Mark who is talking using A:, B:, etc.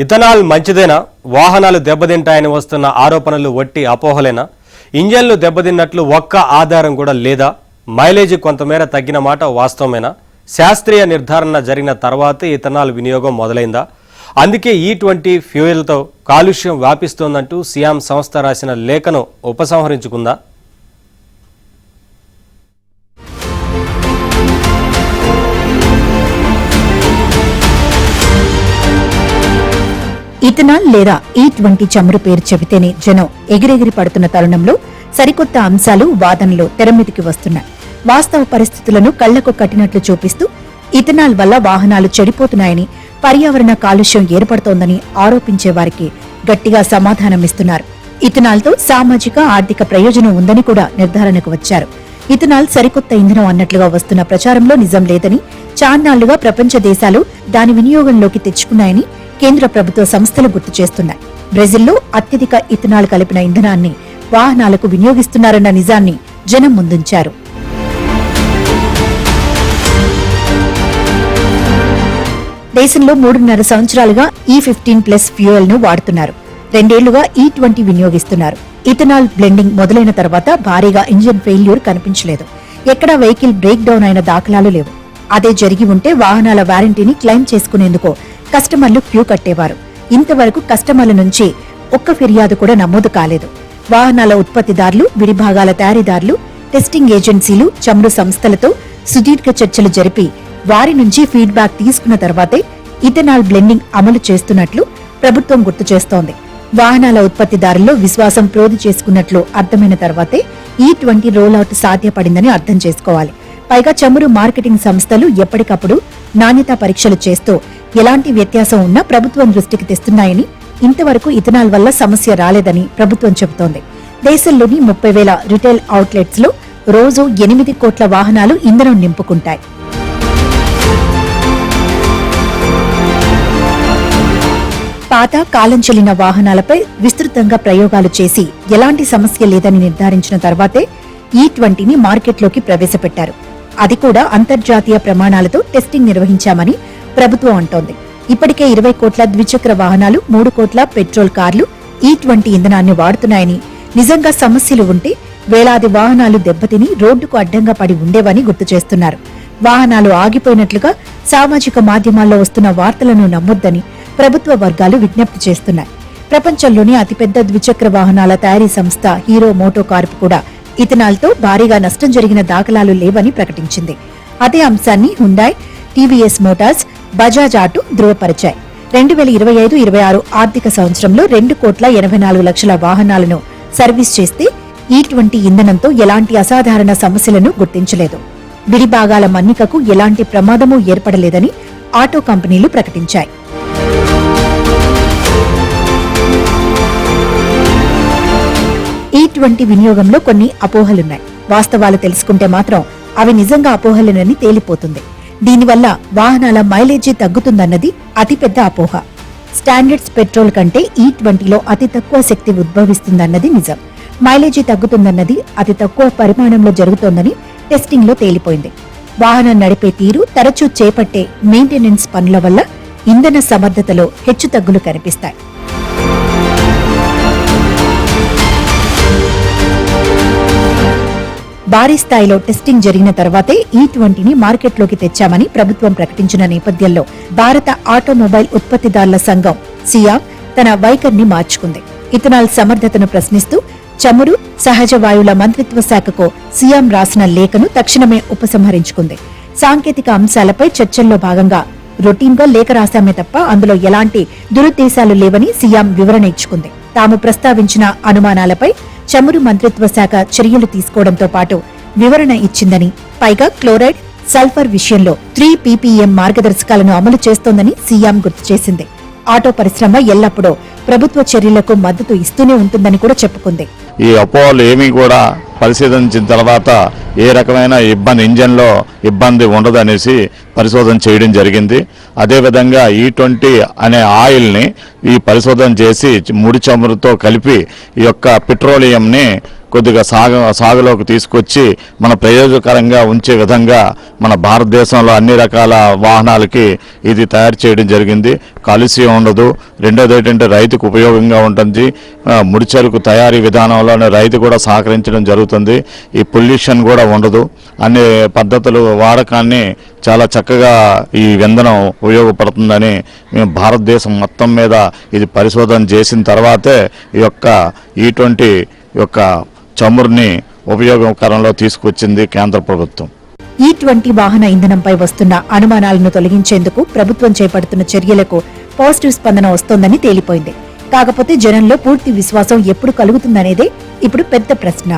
A: Ethanol మంచిదేనా? వాహనాలు దెబ్బతింటాయని వస్తున్న ఆరోపణలు వట్టి అపోహలేనా? ఇంజన్లు దెబ్బతిన్నట్లు ఒక్క ఆధారం కూడా లేదా? మైలేజ్ కొంతమేర తగ్గిన మాట వాస్తవమేనా? శాస్త్రీయ నిర్ధారణ జరిగిన తర్వాతే ఇథనాల్ వినియోగం మొదలైందా? అందుకే E20 ఫ్యూయల్తో కాలుష్యం వ్యాపిస్తోందంటూ సియామ్ సంస్థ రాసిన లేఖను ఉపసంహరించుకుందా?
B: ఇథనాల్ లేదా E20 చమురు పేరు చెబితేనే జనం ఎగిరెగిరి పడుతున్న తరుణంలో సరికొత్త అంశాలు, వాదనలు తెరమీదికి వస్తున్నాయి. వాస్తవ పరిస్థితులను కళ్లకు కట్టినట్లు చూపిస్తూ ఇథనాల్ వల్ల వాహనాలు చెడిపోతున్నాయని, పర్యావరణ కాలుష్యం ఏర్పడుతోందని ఆరోపించే వారికి గట్టిగా సమాధానమిస్తున్నారు. ఇథనాల్తో సామాజిక, ఆర్థిక ప్రయోజనం ఉందని కూడా నిర్ధారణకు వచ్చారు. ఇథనాల్ సరికొత్త ఇంధనం అన్నట్లుగా వస్తున్న ప్రచారంలో నిజం లేదని, చాన్నాళ్లుగా ప్రపంచ దేశాలు దాని వినియోగంలోకి తెచ్చుకున్నాయని కేంద్ర ప్రభుత్వ సంస్థలు గుర్తు చేస్తున్నాయి. బ్రెజిల్లో అత్యధిక ఇథనాల్ కలిపిన ఇంధనాన్ని వాహనాలకు వినియోగిస్తున్నారన్న నిజాన్ని జనం ముందుంచారు. దేశంలో 3.5 సంవత్సరాలుగా E15+ ఫ్యూయల్ ను వాడుతున్నారు. 2 ఏళ్లుగా E20 వినియోగిస్తున్నారు. ఇథనాల్ బ్లెండింగ్ మొదలైన తర్వాత భారీగా ఇంజిన్ ఫెయిల్యూర్ కనిపించలేదు. ఎక్కడా వెహికల్ బ్రేక్ డౌన్ అయిన దాఖలాలు లేవు. అదే జరిగి ఉంటే వాహనాల వారంటీని క్లెయిమ్ చేసుకునేందుకు కస్టమర్లు క్యూ కట్టేవారు. ఇంతవరకు కస్టమర్ల నుంచి ఒక్క ఫిర్యాదు కూడా నమోదు కాలేదు. వాహనాల ఉత్పత్తిదారులు, విడిభాగాల తయారీదారులు, టెస్టింగ్ ఏజెన్సీలు, చమురు సంస్థలతో సుదీర్ఘ చర్చలు జరిపి వారి నుంచి ఫీడ్బ్యాక్ తీసుకున్న తర్వాతే ఇథనాల్ బ్లెండింగ్ అమలు చేస్తున్నట్లు ప్రభుత్వం గుర్తు చేస్తోంది. వాహనాల ఉత్పత్తిదారుల్లో విశ్వాసం ప్రోధి చేసుకున్నట్లు అర్థమైన తర్వాతే E20 రోల్అవుట్ సాధ్యపడిందని అర్థం చేసుకోవాలి. పైగా చమురు మార్కెటింగ్ సంస్థలు ఎప్పటికప్పుడు నాణ్యతా పరీక్షలు చేస్తూ ఎలాంటి వ్యత్యాసం ఉన్నా ప్రభుత్వం దృష్టికి తెస్తున్నాయని, ఇంతవరకు ఇథనాల్ వల్ల సమస్య రాలేదని ప్రభుత్వం చెబుతోంది. దేశంలోని 30,000 రిటైల్ అవుట్లెట్స్ లో రోజు 8 కోట్ల వాహనాలు ఇంధనం నింపుకుంటాయి. పాత, కాలం చెల్లిన వాహనాలపై విస్తృతంగా ప్రయోగాలు చేసి ఎలాంటి సమస్య లేదని నిర్ధారించిన తర్వాతే E20ని మార్కెట్లోకి ప్రవేశపెట్టారు. అది కూడా అంతర్జాతీయ ప్రమాణాలతో టెస్టింగ్ నిర్వహించామని ప్రభుత్వం అంటోంది. ఇప్పటికే 20 కోట్ల ద్విచక్ర వాహనాలు, 3 కోట్ల పెట్రోల్ కార్లు E20 ఇంధనాన్ని వాడుతున్నాయని, నిజంగా సమస్యలు ఉంటే వేలాది వాహనాలు దెబ్బతిని రోడ్డుకు అడ్డంగా పడి ఉండేవని గుర్తు చేస్తున్నారు. వాహనాలు ఆగిపోయినట్లుగా సామాజిక మాధ్యమాల్లో వస్తున్న వార్తలను నమ్మొద్దని ప్రభుత్వ వర్గాలు విజ్ఞప్తి చేస్తున్నాయి. ప్రపంచంలోని అతిపెద్ద ద్విచక్ర వాహనాల తయారీ సంస్థ హీరో మోటో కార్ప్ కూడా ఇథనాల్తో భారీగా నష్టం జరిగిన దాఖలాలు లేవని ప్రకటించింది. అదే అంశాన్ని Hyundai, TVS motors, Bajaj auto ధృవపరిచాయి. 2025-26 ఆర్థిక సంవత్సరంలో 2,84 లక్షల వాహనాలను సర్వీస్ చేస్తే E20 ఇంధనంతో ఎలాంటి అసాధారణ సమస్యలను గుర్తించలేదు. విడిభాగాల మన్నికకు ఎలాంటి ప్రమాదమూ ఏర్పడలేదని ఆటో కంపెనీలు ప్రకటించాయి. E20 వినియోగంలో కొన్ని అపోహలున్నాయి. వాస్తవాలు తెలుసుకుంటే మాత్రం అవి నిజంగా అపోహలేనని తేలిపోతుంది. దీనివల్ల వాహనాల మైలేజీ తగ్గుతుందన్నది అతిపెద్ద అపోహ. స్టాండర్డ్స్ పెట్రోల్ కంటే E20లో అతి తక్కువ శక్తి ఉద్భవిస్తుందన్నది నిజం. మైలేజీ తగ్గుతుందన్నది అతి తక్కువ పరిమాణంలో జరుగుతోందని టెస్టింగ్ లో తేలిపోయింది. వాహనం నడిపే తీరు, తరచూ చేపట్టే మెయింటెనెన్స్ పనుల వల్ల ఇంధన సమర్థతలో హెచ్చుతగ్గులు కనిపిస్తాయి. భారీ స్థాయిలో టెస్టింగ్ జరిగిన తర్వాతే E20ని మార్కెట్లోకి తెచ్చామని ప్రభుత్వం ప్రకటించిన నేపథ్యంలో భారత ఆటోమొబైల్ ఉత్పత్తిదారుల సంఘం సియామ్ తన వైఖరిని మార్చుకుంది. ఇథనాల్ సమర్థతను ప్రశ్నిస్తూ చమురు, సహజ వాయువుల మంత్రిత్వ శాఖకు సియామ్ రాసిన లేఖను తక్షణమే ఉపసంహరించుకుంది. సాంకేతిక అంశాలపై చర్చల్లో భాగంగా రొటీన్గా లేఖ రాశామే తప్ప అందులో ఎలాంటి దురుద్దేశాలు లేవని సియామ్ వివరణ ఇచ్చుకుంది. తాము ప్రస్తావించిన అనుమానాలపై చమురు మంత్రిత్వ శాఖ చర్యలు తీసుకోవడంతో పాటు వివరణ ఇచ్చిందని, పైగా క్లోరైడ్, సల్ఫర్ విషయంలో 3 ppm మార్గదర్శకాలను అమలు చేస్తోందని సియామ్ గుర్తు చేసింది. ఆటో పరిశ్రమ ఎల్లప్పుడూ ప్రభుత్వ చర్యలకు మద్దతు ఇస్తూనే ఉంటుందని కూడా చెప్పుకుంది.
C: ఈ అపోహలు ఏమీ కూడా పరిశీలించిన తర్వాత ఏ రకమైన ఇంజన్లో ఇబ్బంది ఉండదనేసి పరిశోధన చేయడం జరిగింది. అదేవిధంగా E20 అనే ఆయిల్ని ఈ పరిశోధన చేసి ముడి చమురుతో కలిపి ఈ యొక్క పెట్రోలియంని కొద్దిగా సాగులోకి తీసుకొచ్చి మన ప్రయోజనకరంగా ఉంచే విధంగా మన భారతదేశంలో అన్ని రకాల వాహనాలకి ఇది తయారు చేయడం జరిగింది. కాలుష్యం ఉండదు. రెండోది ఏంటంటే రైతుకు ఉపయోగంగా ఉంటుంది. ముడిచెరుకు తయారీ విధానంలోనే రైతు కూడా సహకరించడం జరుగుతుంది. ఈ పొల్యూషన్ కూడా ఉండదు. అన్ని పద్ధతులు వాడకాన్ని చాలా చక్కగా ఈ ఇంధనం ఉపయోగపడుతుందని మేము భారతదేశం మొత్తం మీద ఇది పరిశోధన చేసిన తర్వాతే ఈ యొక్క E20 యొక్క చమురుని ఉపయోగకరంలో తీసుకొచ్చింది కేంద్ర ప్రభుత్వం.
B: E20 వాహన ఇంధనంపై వస్తున్న అనుమానాలను తొలగించేందుకు ప్రభుత్వం చేపడుతున్న చర్యలకు పాజిటివ్ స్పందన వస్తోందని తేలిపోయింది. కాకపోతే జనంలో పూర్తి విశ్వాసం ఎప్పుడు కలుగుతుందనేదే ఇప్పుడు పెద్ద ప్రశ్న.